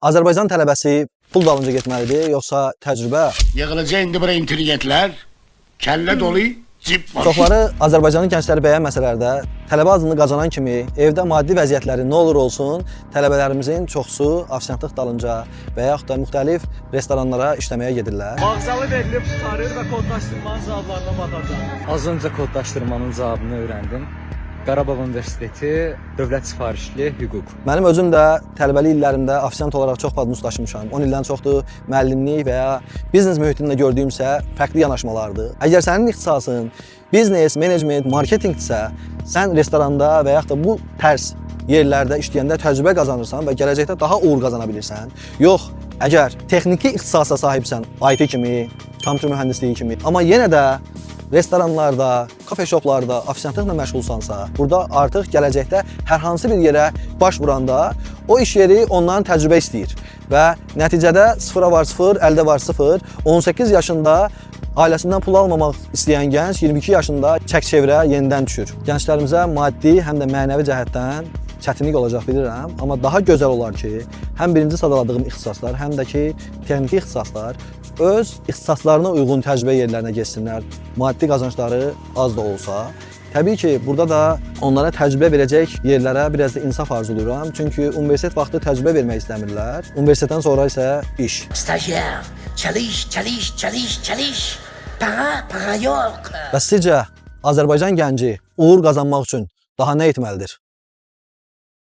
Azərbaycan tələbəsi pul dalınca getməlidir, yoxsa təcrübə? Yığılacaq indi bura intelligentlər, kəllə dolu, cip var. Çoxları Azərbaycanın gəncləri bəyənməsələr də, tələbə adını qazanan kimi evdə maddi vəziyyətləri nə olur olsun, tələbələrimizin çoxsu ofisiantlıq dalınca və yaxud da müxtəlif restoranlara işləməyə gedirlər. Mağazalı verilib çıxarır və kodlaşdırmanın cavablarına baxacaq. Az öncə kodlaşdırmanın cavabını öyrəndim. Qarabağ Universiteti Dövlət Sifarişli Hüquq. Mənim özüm də tələbəlik illərimdə ofisiant olaraq çox padnus daşımışam. 10 ildən çoxdur müəllimlik və ya biznes mühitində gördüyümsə fərqli yanaşmalardır. Əgər sənin ixtisasın biznes, menecment, marketinqdirsə, sən restoranda və yaxud da bu tərs yerlərdə işləyəndə təcrübə qazanırsan və gələcəkdə daha uğur qazana bilirsən. Yox, əgər texniki ixtisasa sahibsən, IT kimi, kompüter mühəndisliyi kimi, amma yenə də restoranlarda, kafe shoplarda ofisiantlıqla məşğulsansa, burada artıq gələcəkdə hər hansı bir yerə baş vuranda o iş yeri ondan təcrübə istəyir və nəticədə 0-a var 0, 50-də var 0, 18 yaşında ailəsindən pul almamaq istəyən gənc 22 yaşında çək-çevrə yenidən düşür. Gənclərimizə maddi həm də mənəvi cəhətdən çətinlik olacaq bilirəm, amma daha gözəl olar ki, həm birinci sadaladığım ixtisaslar, həm də ki, texniki ixtisaslar öz ixtisaslarına uyğun təcrübə yerlərinə getsinlər. Maddi qazancları az da olsa. Təbii ki, burada da onlara təcrübə verəcək yerlərə biraz da insaf arzuluram. Çünki universitet vaxtı təcrübə vermək istəmirlər. Universitetdən sonra isə iş. Stajyer, çalış, çalış, çalış, çalış. Para yok. Və sizcə Azərbaycan gənci uğur qazanmaq üçün daha nə etməlidir?